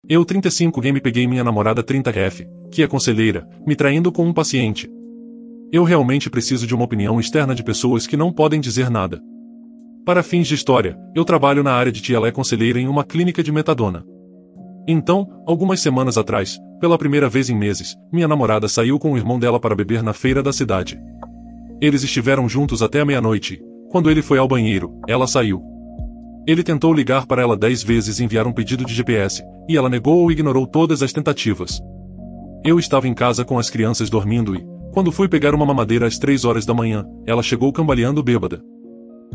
Eu 35 game peguei minha namorada 30F, que é conselheira, me traindo com um paciente. Eu realmente preciso de uma opinião externa de pessoas que não podem dizer nada. Para fins de história, eu trabalho na área de TI, ela é conselheira em uma clínica de metadona. Então, algumas semanas atrás, pela primeira vez em meses, minha namorada saiu com o irmão dela para beber na feira da cidade. Eles estiveram juntos até a meia-noite. Quando ele foi ao banheiro, ela saiu. Ele tentou ligar para ela 10 vezes e enviar um pedido de GPS, e ela negou ou ignorou todas as tentativas. Eu estava em casa com as crianças dormindo e, quando fui pegar uma mamadeira às 3 horas da manhã, ela chegou cambaleando bêbada.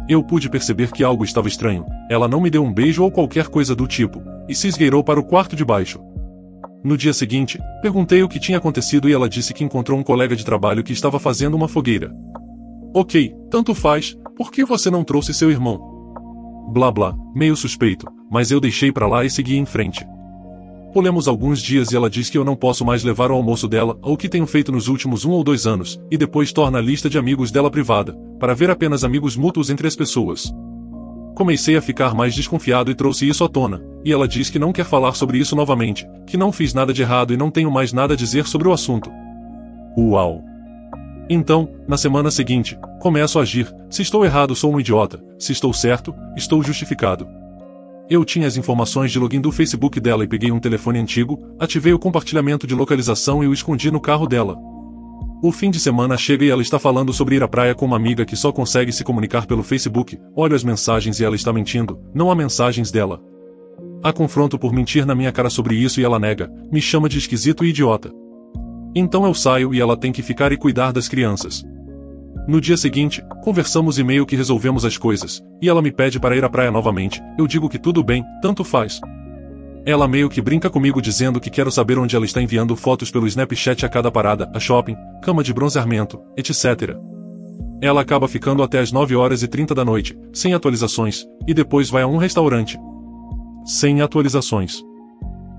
Eu pude perceber que algo estava estranho. Ela não me deu um beijo ou qualquer coisa do tipo, e se esgueirou para o quarto de baixo. No dia seguinte, perguntei o que tinha acontecido e ela disse que encontrou um colega de trabalho que estava fazendo uma fogueira. Ok, tanto faz, por que você não trouxe seu irmão? Blá blá, meio suspeito, mas eu deixei pra lá e segui em frente. Pulemos alguns dias e ela diz que eu não posso mais levar o almoço dela, ou o que tenho feito nos últimos 1 ou 2 anos, e depois torna a lista de amigos dela privada, para ver apenas amigos mútuos entre as pessoas. Comecei a ficar mais desconfiado e trouxe isso à tona, e ela diz que não quer falar sobre isso novamente, que não fiz nada de errado e não tenho mais nada a dizer sobre o assunto. Uau! Então, na semana seguinte, começo a agir. Se estou errado, sou um idiota. Se estou certo, estou justificado. Eu tinha as informações de login do Facebook dela e peguei um telefone antigo, ativei o compartilhamento de localização e o escondi no carro dela. O fim de semana chega e ela está falando sobre ir à praia com uma amiga que só consegue se comunicar pelo Facebook. Olho as mensagens e ela está mentindo, não há mensagens dela. A confronto por mentir na minha cara sobre isso e ela nega, me chama de esquisito e idiota. Então eu saio e ela tem que ficar e cuidar das crianças. No dia seguinte, conversamos e meio que resolvemos as coisas, e ela me pede para ir à praia novamente. Eu digo que tudo bem, tanto faz. Ela meio que brinca comigo dizendo que quero saber onde ela está enviando fotos pelo Snapchat a cada parada, a shopping, cama de bronzeamento, etc. Ela acaba ficando até as 9h30 da noite, sem atualizações, e depois vai a um restaurante. Sem atualizações.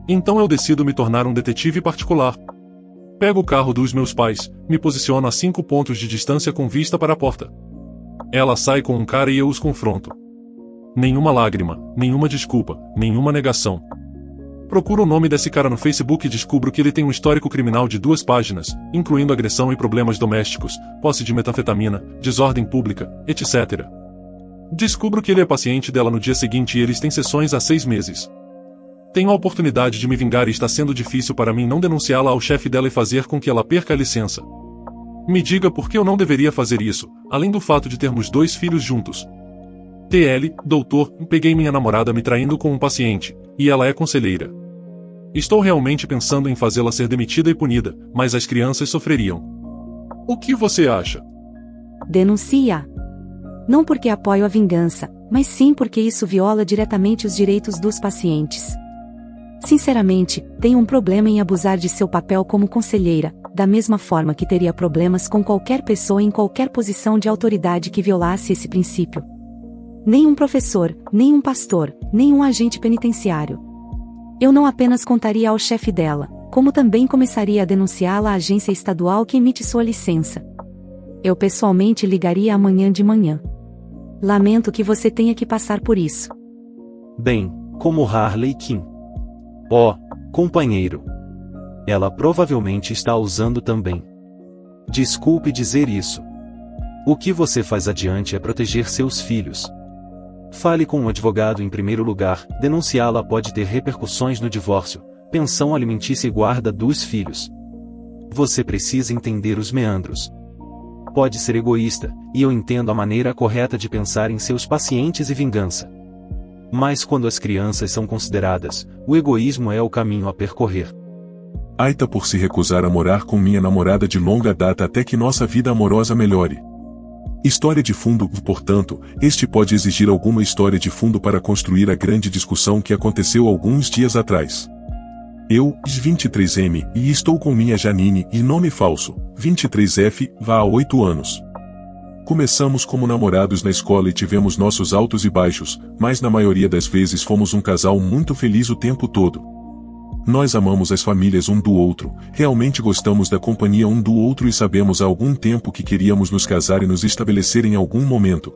Então eu decido me tornar um detetive particular. Pego o carro dos meus pais, me posiciono a 5 pontos de distância com vista para a porta. Ela sai com um cara e eu os confronto. Nenhuma lágrima, nenhuma desculpa, nenhuma negação. Procuro o nome desse cara no Facebook e descubro que ele tem um histórico criminal de 2 páginas, incluindo agressão e problemas domésticos, posse de metanfetamina, desordem pública, etc. Descubro que ele é paciente dela no dia seguinte e eles têm sessões há 6 meses. Tenho a oportunidade de me vingar e está sendo difícil para mim não denunciá-la ao chefe dela e fazer com que ela perca a licença. Me diga por que eu não deveria fazer isso, além do fato de termos 2 filhos juntos. TL, doutor, peguei minha namorada me traindo com um paciente, e ela é conselheira. Estou realmente pensando em fazê-la ser demitida e punida, mas as crianças sofreriam. O que você acha? Denuncia. Não porque apoio a vingança, mas sim porque isso viola diretamente os direitos dos pacientes. Sinceramente, tenho um problema em abusar de seu papel como conselheira, da mesma forma que teria problemas com qualquer pessoa em qualquer posição de autoridade que violasse esse princípio. Nem um professor, nem um pastor, nem um agente penitenciário. Eu não apenas contaria ao chefe dela, como também começaria a denunciá-la à agência estadual que emite sua licença. Eu pessoalmente ligaria amanhã de manhã. Lamento que você tenha que passar por isso. Bem, como Harley Quinn. Oh, companheiro. Ela provavelmente está usando também. Desculpe dizer isso. O que você faz adiante é proteger seus filhos. Fale com um advogado em primeiro lugar, denunciá-la pode ter repercussões no divórcio, pensão alimentícia e guarda dos filhos. Você precisa entender os meandros. Pode ser egoísta, e eu entendo a maneira correta de pensar em seus pacientes e vingança. Mas quando as crianças são consideradas, o egoísmo é o caminho a percorrer. Aita por se recusar a morar com minha namorada de longa data até que nossa vida amorosa melhore. História de fundo, portanto, este pode exigir alguma história de fundo para construir a grande discussão que aconteceu alguns dias atrás. Eu, 23M, e estou com minha Janine, e nome falso, 23F, vá há 8 anos. Começamos como namorados na escola e tivemos nossos altos e baixos, mas na maioria das vezes fomos um casal muito feliz o tempo todo. Nós amamos as famílias um do outro, realmente gostamos da companhia um do outro e sabemos há algum tempo que queríamos nos casar e nos estabelecer em algum momento.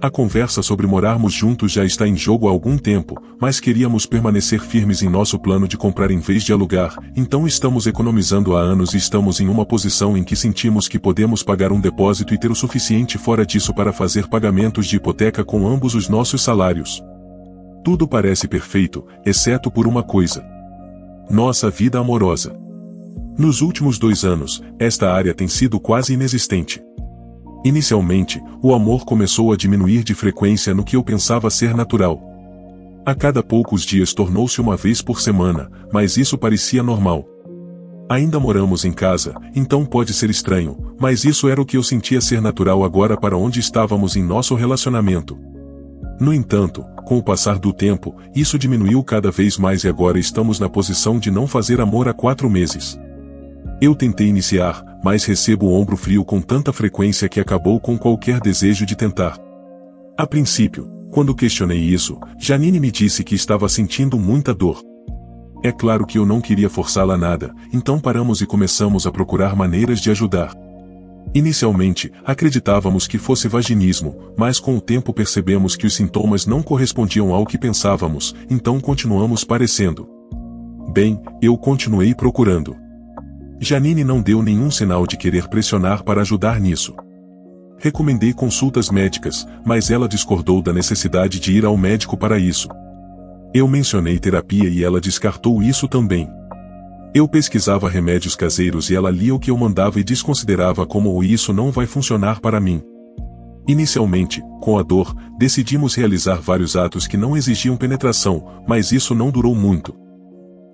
A conversa sobre morarmos juntos já está em jogo há algum tempo, mas queríamos permanecer firmes em nosso plano de comprar em vez de alugar, então estamos economizando há anos e estamos em uma posição em que sentimos que podemos pagar um depósito e ter o suficiente fora disso para fazer pagamentos de hipoteca com ambos os nossos salários. Tudo parece perfeito, exceto por uma coisa: nossa vida amorosa. Nos últimos 2 anos, esta área tem sido quase inexistente. Inicialmente, o amor começou a diminuir de frequência no que eu pensava ser natural. A cada poucos dias tornou-se uma vez por semana, mas isso parecia normal. Ainda moramos em casa, então pode ser estranho, mas isso era o que eu sentia ser natural agora para onde estávamos em nosso relacionamento. No entanto, com o passar do tempo, isso diminuiu cada vez mais e agora estamos na posição de não fazer amor há 4 meses. Eu tentei iniciar, mas recebo o ombro frio com tanta frequência que acabou com qualquer desejo de tentar. A princípio, quando questionei isso, Janine me disse que estava sentindo muita dor. É claro que eu não queria forçá-la a nada, então paramos e começamos a procurar maneiras de ajudar. Inicialmente, acreditávamos que fosse vaginismo, mas com o tempo percebemos que os sintomas não correspondiam ao que pensávamos, então continuamos parecendo. Bem, eu continuei procurando. Janine não deu nenhum sinal de querer pressionar para ajudar nisso. Recomendei consultas médicas, mas ela discordou da necessidade de ir ao médico para isso. Eu mencionei terapia e ela descartou isso também. Eu pesquisava remédios caseiros e ela lia o que eu mandava e desconsiderava como isso não vai funcionar para mim. Inicialmente, com a dor, decidimos realizar vários atos que não exigiam penetração, mas isso não durou muito.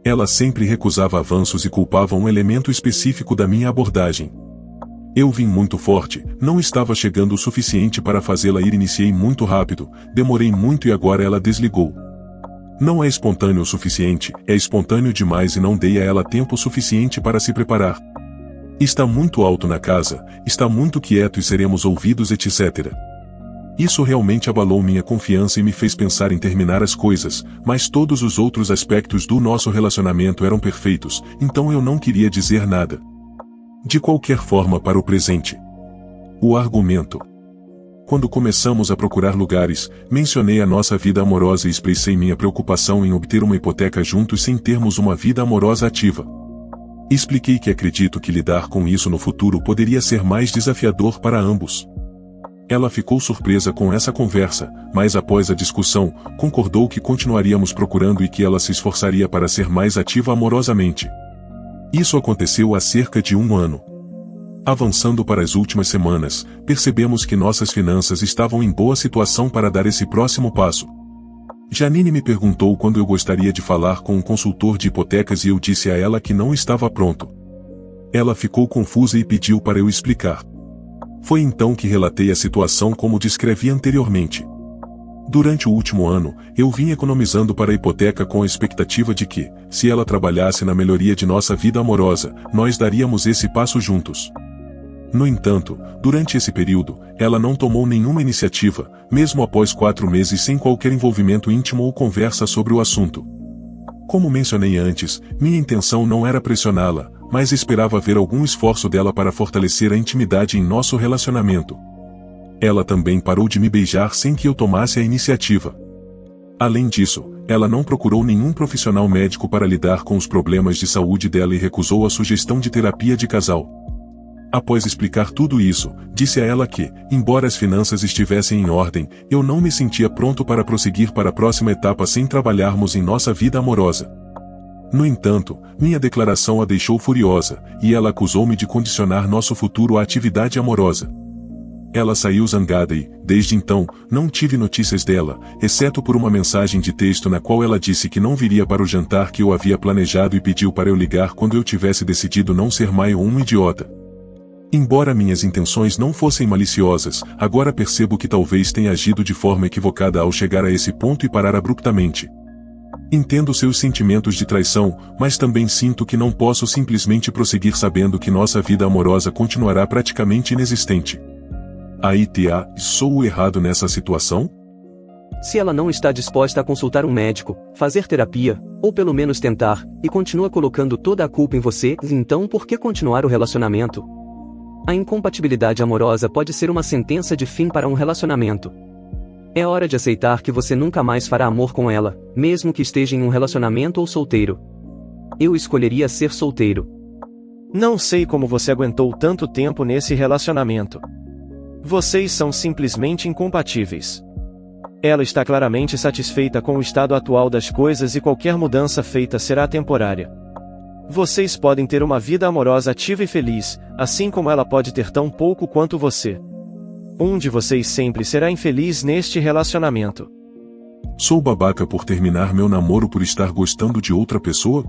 Ela sempre recusava avanços e culpava um elemento específico da minha abordagem. Eu vim muito forte, não estava chegando o suficiente para fazê-la ir. Iniciei muito rápido, demorei muito e agora ela desligou. Não é espontâneo o suficiente, é espontâneo demais e não dei a ela tempo suficiente para se preparar. Está muito alto na casa, está muito quieto e seremos ouvidos, etc. Isso realmente abalou minha confiança e me fez pensar em terminar as coisas, mas todos os outros aspectos do nosso relacionamento eram perfeitos, então eu não queria dizer nada. De qualquer forma, para o presente. O argumento. Quando começamos a procurar lugares, mencionei a nossa vida amorosa e expressei minha preocupação em obter uma hipoteca juntos sem termos uma vida amorosa ativa. Expliquei que acredito que lidar com isso no futuro poderia ser mais desafiador para ambos. Ela ficou surpresa com essa conversa, mas após a discussão, concordou que continuaríamos procurando e que ela se esforçaria para ser mais ativa amorosamente. Isso aconteceu há cerca de 1 ano. Avançando para as últimas semanas, percebemos que nossas finanças estavam em boa situação para dar esse próximo passo. Janine me perguntou quando eu gostaria de falar com um consultor de hipotecas e eu disse a ela que não estava pronto. Ela ficou confusa e pediu para eu explicar. Foi então que relatei a situação como descrevi anteriormente. Durante o último ano, eu vim economizando para a hipoteca com a expectativa de que, se ela trabalhasse na melhoria de nossa vida amorosa, nós daríamos esse passo juntos. No entanto, durante esse período, ela não tomou nenhuma iniciativa, mesmo após 4 meses sem qualquer envolvimento íntimo ou conversa sobre o assunto. Como mencionei antes, minha intenção não era pressioná-la, mas esperava ver algum esforço dela para fortalecer a intimidade em nosso relacionamento. Ela também parou de me beijar sem que eu tomasse a iniciativa. Além disso, ela não procurou nenhum profissional médico para lidar com os problemas de saúde dela e recusou a sugestão de terapia de casal. Após explicar tudo isso, disse a ela que, embora as finanças estivessem em ordem, eu não me sentia pronto para prosseguir para a próxima etapa sem trabalharmos em nossa vida amorosa. No entanto, minha declaração a deixou furiosa, e ela acusou-me de condicionar nosso futuro à atividade amorosa. Ela saiu zangada e, desde então, não tive notícias dela, exceto por uma mensagem de texto na qual ela disse que não viria para o jantar que eu havia planejado e pediu para eu ligar quando eu tivesse decidido não ser mais um idiota. Embora minhas intenções não fossem maliciosas, agora percebo que talvez tenha agido de forma equivocada ao chegar a esse ponto e parar abruptamente. Entendo seus sentimentos de traição, mas também sinto que não posso simplesmente prosseguir sabendo que nossa vida amorosa continuará praticamente inexistente. Sou o errado nessa situação? Se ela não está disposta a consultar um médico, fazer terapia, ou pelo menos tentar, e continua colocando toda a culpa em você, então por que continuar o relacionamento? A incompatibilidade amorosa pode ser uma sentença de fim para um relacionamento. É hora de aceitar que você nunca mais fará amor com ela, mesmo que esteja em um relacionamento ou solteiro. Eu escolheria ser solteiro. Não sei como você aguentou tanto tempo nesse relacionamento. Vocês são simplesmente incompatíveis. Ela está claramente satisfeita com o estado atual das coisas e qualquer mudança feita será temporária. Vocês podem ter uma vida amorosa ativa e feliz, assim como ela pode ter tão pouco quanto você. Um de vocês sempre será infeliz neste relacionamento. Sou babaca por terminar meu namoro por estar gostando de outra pessoa?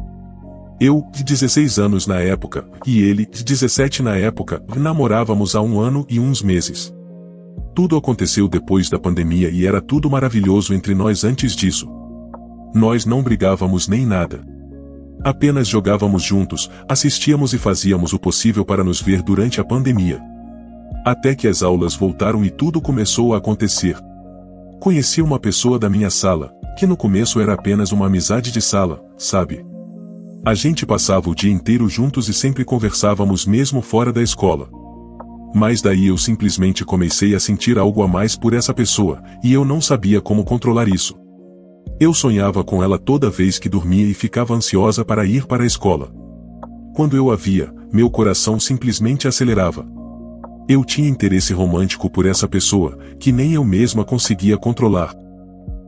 Eu, de 16 anos na época, e ele, de 17 na época, namorávamos há 1 ano e uns meses. Tudo aconteceu depois da pandemia e era tudo maravilhoso entre nós antes disso. Nós não brigávamos nem nada. Apenas jogávamos juntos, assistíamos e fazíamos o possível para nos ver durante a pandemia. Até que as aulas voltaram e tudo começou a acontecer. Conheci uma pessoa da minha sala, que no começo era apenas uma amizade de sala, sabe? A gente passava o dia inteiro juntos e sempre conversávamos mesmo fora da escola. Mas daí eu simplesmente comecei a sentir algo a mais por essa pessoa, e eu não sabia como controlar isso. Eu sonhava com ela toda vez que dormia e ficava ansiosa para ir para a escola. Quando eu a via, meu coração simplesmente acelerava. Eu tinha interesse romântico por essa pessoa, que nem eu mesma conseguia controlar.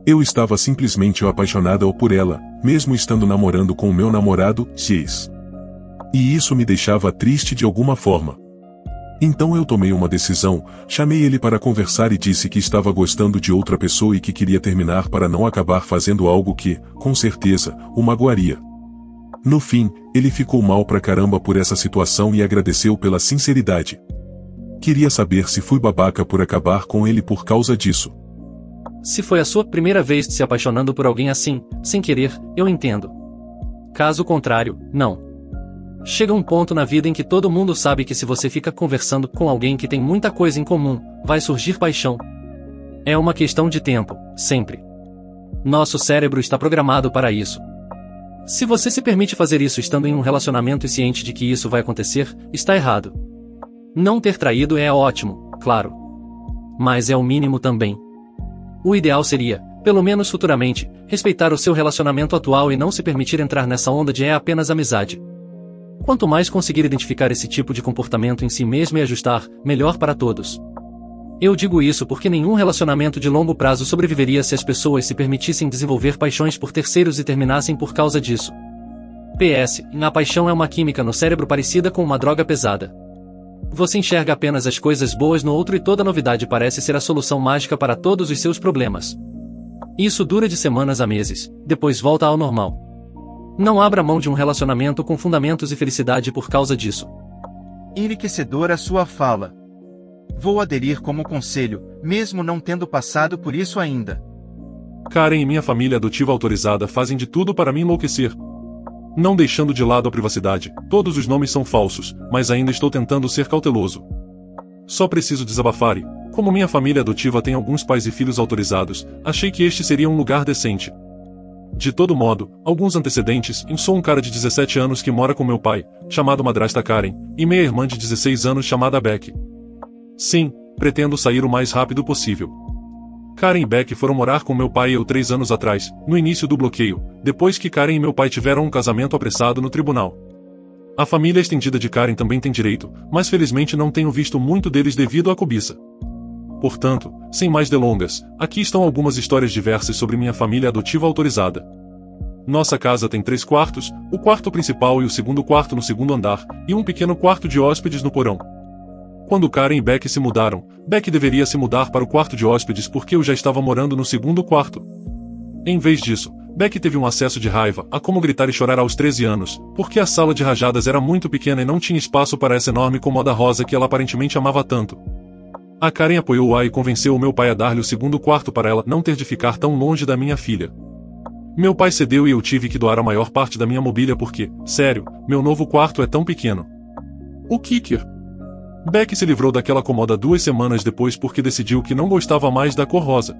Eu estava simplesmente apaixonada por ela, mesmo estando namorando com o meu namorado, X. E isso me deixava triste de alguma forma. Então eu tomei uma decisão, chamei ele para conversar e disse que estava gostando de outra pessoa e que queria terminar para não acabar fazendo algo que, com certeza, o magoaria. No fim, ele ficou mal pra caramba por essa situação e agradeceu pela sinceridade. Queria saber se fui babaca por acabar com ele por causa disso. Se foi a sua primeira vez se apaixonando por alguém assim, sem querer, eu entendo. Caso contrário, não. Chega um ponto na vida em que todo mundo sabe que se você fica conversando com alguém que tem muita coisa em comum, vai surgir paixão. É uma questão de tempo, sempre. Nosso cérebro está programado para isso. Se você se permite fazer isso estando em um relacionamento e ciente de que isso vai acontecer, está errado. Não ter traído é ótimo, claro. Mas é o mínimo também. O ideal seria, pelo menos futuramente, respeitar o seu relacionamento atual e não se permitir entrar nessa onda de é apenas amizade. Quanto mais conseguir identificar esse tipo de comportamento em si mesmo e ajustar, melhor para todos. Eu digo isso porque nenhum relacionamento de longo prazo sobreviveria se as pessoas se permitissem desenvolver paixões por terceiros e terminassem por causa disso. PS, a paixão é uma química no cérebro parecida com uma droga pesada. Você enxerga apenas as coisas boas no outro e toda novidade parece ser a solução mágica para todos os seus problemas. Isso dura de semanas a meses, depois volta ao normal. Não abra mão de um relacionamento com fundamentos e felicidade por causa disso. Enriquecedora sua fala. Vou aderir como conselho, mesmo não tendo passado por isso ainda. Karen e minha família adotiva autorizada fazem de tudo para me enlouquecer. Não deixando de lado a privacidade, todos os nomes são falsos, mas ainda estou tentando ser cauteloso. Só preciso desabafar e, como minha família adotiva tem alguns pais e filhos autorizados, achei que este seria um lugar decente. De todo modo, alguns antecedentes, eu sou um cara de 17 anos que mora com meu pai, chamado madrasta Karen, e minha irmã de 16 anos chamada Beck. Sim, pretendo sair o mais rápido possível. Karen e Beck foram morar com meu pai e eu 3 anos atrás, no início do bloqueio, depois que Karen e meu pai tiveram um casamento apressado no tribunal. A família extendida de Karen também tem direito, mas felizmente não tenho visto muito deles devido à cobiça. Portanto, sem mais delongas, aqui estão algumas histórias diversas sobre minha família adotiva autorizada. Nossa casa tem 3 quartos, o quarto principal e o segundo quarto no segundo andar, e um pequeno quarto de hóspedes no porão. Quando Karen e Beck se mudaram, Beck deveria se mudar para o quarto de hóspedes porque eu já estava morando no segundo quarto. Em vez disso, Beck teve um acesso de raiva, a como gritar e chorar aos 13 anos, porque a sala de rajadas era muito pequena e não tinha espaço para essa enorme cômoda rosa que ela aparentemente amava tanto. A Karen apoiou-a e convenceu o meu pai a dar-lhe o segundo quarto para ela não ter de ficar tão longe da minha filha. Meu pai cedeu e eu tive que doar a maior parte da minha mobília porque, sério, meu novo quarto é tão pequeno. O kicker. Beck se livrou daquela cômoda 2 semanas depois porque decidiu que não gostava mais da cor rosa.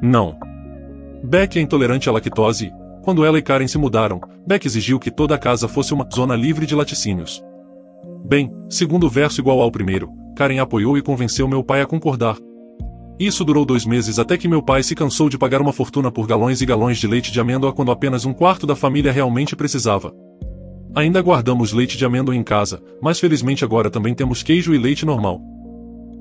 Não. Beck é intolerante à lactose e, quando ela e Karen se mudaram, Beck exigiu que toda a casa fosse uma zona livre de laticínios. Bem, segundo o verso igual ao primeiro, Karen apoiou e convenceu meu pai a concordar. Isso durou 2 meses até que meu pai se cansou de pagar uma fortuna por galões e galões de leite de amêndoa quando apenas 1/4 da família realmente precisava. Ainda guardamos leite de amêndoa em casa, mas felizmente agora também temos queijo e leite normal.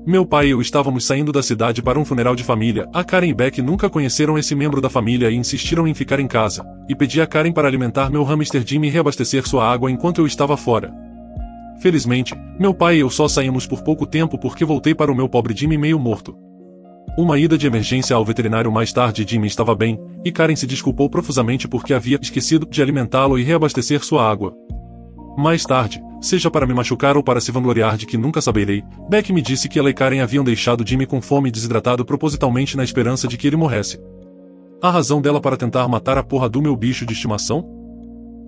Meu pai e eu estávamos saindo da cidade para um funeral de família. A Karen e Beck nunca conheceram esse membro da família e insistiram em ficar em casa, e pedi a Karen para alimentar meu hamster Jimmy e reabastecer sua água enquanto eu estava fora. Felizmente, meu pai e eu só saímos por pouco tempo porque voltei para o meu pobre Jimmy meio morto. Uma ida de emergência ao veterinário mais tarde, Jimmy estava bem, e Karen se desculpou profusamente porque havia esquecido de alimentá-lo e reabastecer sua água. Mais tarde, seja para me machucar ou para se vangloriar de que nunca saberei, Beck me disse que ela e Karen haviam deixado Jimmy com fome e desidratado propositalmente na esperança de que ele morresse. A razão dela para tentar matar a porra do meu bicho de estimação?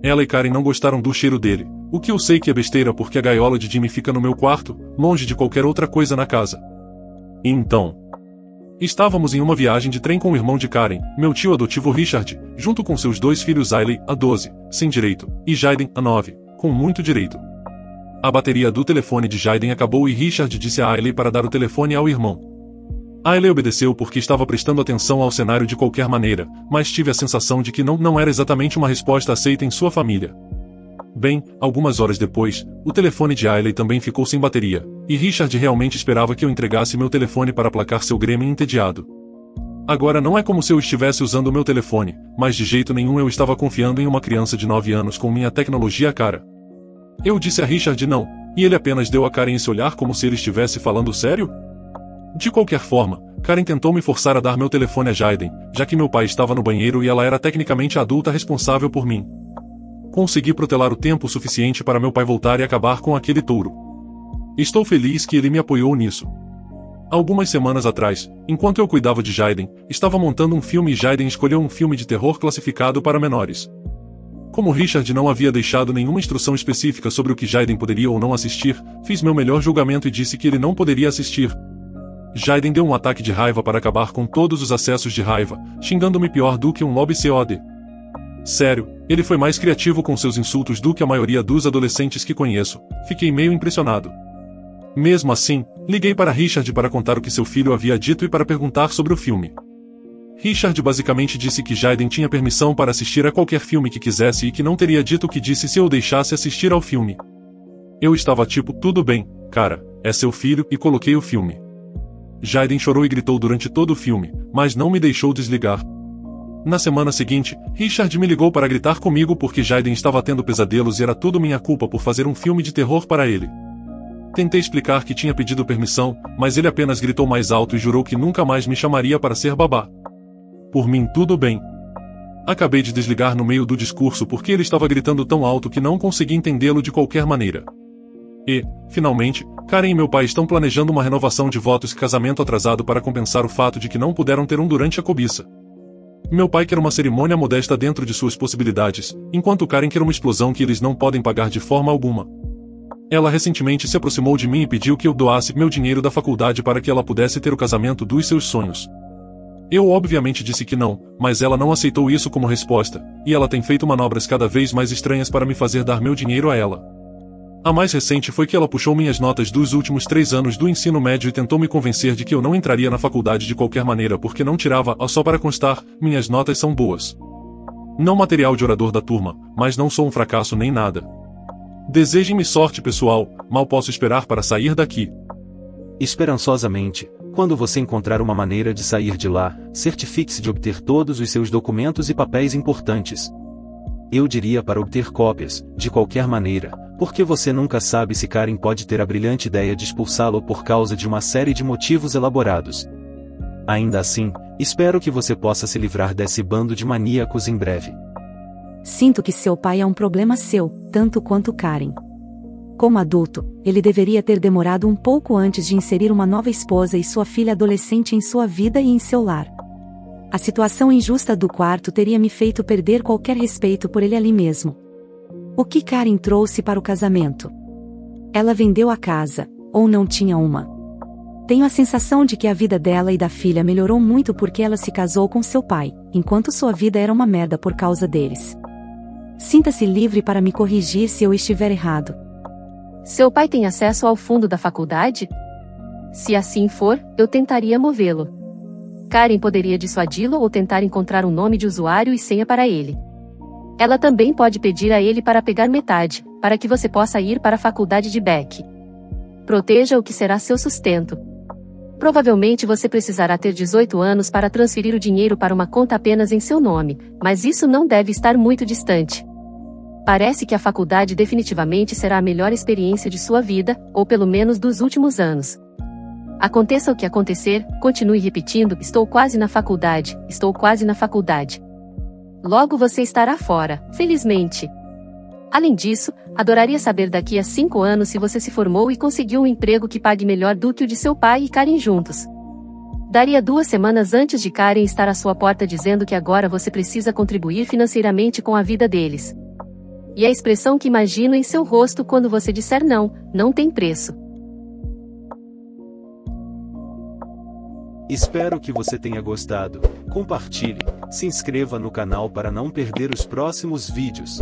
Ela e Karen não gostaram do cheiro dele, o que eu sei que é besteira porque a gaiola de Jimmy fica no meu quarto, longe de qualquer outra coisa na casa. Então, estávamos em uma viagem de trem com o irmão de Karen, meu tio adotivo Richard, junto com seus 2 filhos Ailey, a 12, sem direito, e Jaden, a 9, com muito direito. A bateria do telefone de Jaden acabou e Richard disse a Ailey para dar o telefone ao irmão. Ailey obedeceu porque estava prestando atenção ao cenário de qualquer maneira, mas tive a sensação de que não era exatamente uma resposta aceita em sua família. Bem, algumas horas depois, o telefone de Ailey também ficou sem bateria, e Richard realmente esperava que eu entregasse meu telefone para aplacar seu gremlin entediado. Agora não é como se eu estivesse usando o meu telefone, mas de jeito nenhum eu estava confiando em uma criança de 9 anos com minha tecnologia cara. Eu disse a Richard não, e ele apenas deu a Karen esse olhar como se ele estivesse falando sério? De qualquer forma, Karen tentou me forçar a dar meu telefone a Jaden, já que meu pai estava no banheiro e ela era tecnicamente a adulta responsável por mim. Consegui protelar o tempo suficiente para meu pai voltar e acabar com aquele touro. Estou feliz que ele me apoiou nisso. Algumas semanas atrás, enquanto eu cuidava de Jaden, estava montando um filme e Jaden escolheu um filme de terror classificado para menores. Como Richard não havia deixado nenhuma instrução específica sobre o que Jaden poderia ou não assistir, fiz meu melhor julgamento e disse que ele não poderia assistir. Jaden deu um ataque de raiva para acabar com todos os acessos de raiva, xingando-me pior do que um lobby COD. Sério, ele foi mais criativo com seus insultos do que a maioria dos adolescentes que conheço. Fiquei meio impressionado. Mesmo assim, liguei para Richard para contar o que seu filho havia dito e para perguntar sobre o filme. Richard basicamente disse que Jaden tinha permissão para assistir a qualquer filme que quisesse e que não teria dito o que disse se eu deixasse assistir ao filme. Eu estava tipo, tudo bem, cara, é seu filho, e coloquei o filme. Jaden chorou e gritou durante todo o filme, mas não me deixou desligar. Na semana seguinte, Richard me ligou para gritar comigo porque Jaden estava tendo pesadelos e era tudo minha culpa por fazer um filme de terror para ele. Tentei explicar que tinha pedido permissão, mas ele apenas gritou mais alto e jurou que nunca mais me chamaria para ser babá. Por mim tudo bem. Acabei de desligar no meio do discurso porque ele estava gritando tão alto que não consegui entendê-lo de qualquer maneira. E, finalmente, Karen e meu pai estão planejando uma renovação de votos e casamento atrasado para compensar o fato de que não puderam ter um durante a cobiça. Meu pai quer uma cerimônia modesta dentro de suas possibilidades, enquanto Karen quer uma explosão que eles não podem pagar de forma alguma. Ela recentemente se aproximou de mim e pediu que eu doasse meu dinheiro da faculdade para que ela pudesse ter o casamento dos seus sonhos. Eu obviamente disse que não, mas ela não aceitou isso como resposta, e ela tem feito manobras cada vez mais estranhas para me fazer dar meu dinheiro a ela. A mais recente foi que ela puxou minhas notas dos últimos 3 anos do ensino médio e tentou me convencer de que eu não entraria na faculdade de qualquer maneira porque não tirava, só para constar, minhas notas são boas. Não material de orador da turma, mas não sou um fracasso nem nada. Desejem-me sorte, pessoal, mal posso esperar para sair daqui. Esperançosamente, quando você encontrar uma maneira de sair de lá, certifique-se de obter todos os seus documentos e papéis importantes. Eu diria para obter cópias, de qualquer maneira, porque você nunca sabe se Karen pode ter a brilhante ideia de expulsá-lo por causa de uma série de motivos elaborados. Ainda assim, espero que você possa se livrar desse bando de maníacos em breve. Sinto que seu pai é um problema seu, tanto quanto Karen. Como adulto, ele deveria ter demorado um pouco antes de inserir uma nova esposa e sua filha adolescente em sua vida e em seu lar. A situação injusta do quarto teria me feito perder qualquer respeito por ele ali mesmo. O que Karen trouxe para o casamento? Ela vendeu a casa, ou não tinha uma. Tenho a sensação de que a vida dela e da filha melhorou muito porque ela se casou com seu pai, enquanto sua vida era uma merda por causa deles. Sinta-se livre para me corrigir se eu estiver errado. Seu pai tem acesso ao fundo da faculdade? Se assim for, eu tentaria movê-lo. Karen poderia dissuadi-lo ou tentar encontrar um nome de usuário e senha para ele. Ela também pode pedir a ele para pegar metade, para que você possa ir para a faculdade de Beck. Proteja o que será seu sustento. Provavelmente você precisará ter 18 anos para transferir o dinheiro para uma conta apenas em seu nome, mas isso não deve estar muito distante. Parece que a faculdade definitivamente será a melhor experiência de sua vida, ou pelo menos dos últimos anos. Aconteça o que acontecer, continue repetindo: estou quase na faculdade, estou quase na faculdade. Logo você estará fora, felizmente. Além disso, adoraria saber daqui a 5 anos se você se formou e conseguiu um emprego que pague melhor do que o de seu pai e Karen juntos. Daria 2 semanas antes de Karen estar à sua porta dizendo que agora você precisa contribuir financeiramente com a vida deles. E a expressão que imagino em seu rosto quando você disser não, não tem preço. Espero que você tenha gostado. Compartilhe, se inscreva no canal para não perder os próximos vídeos.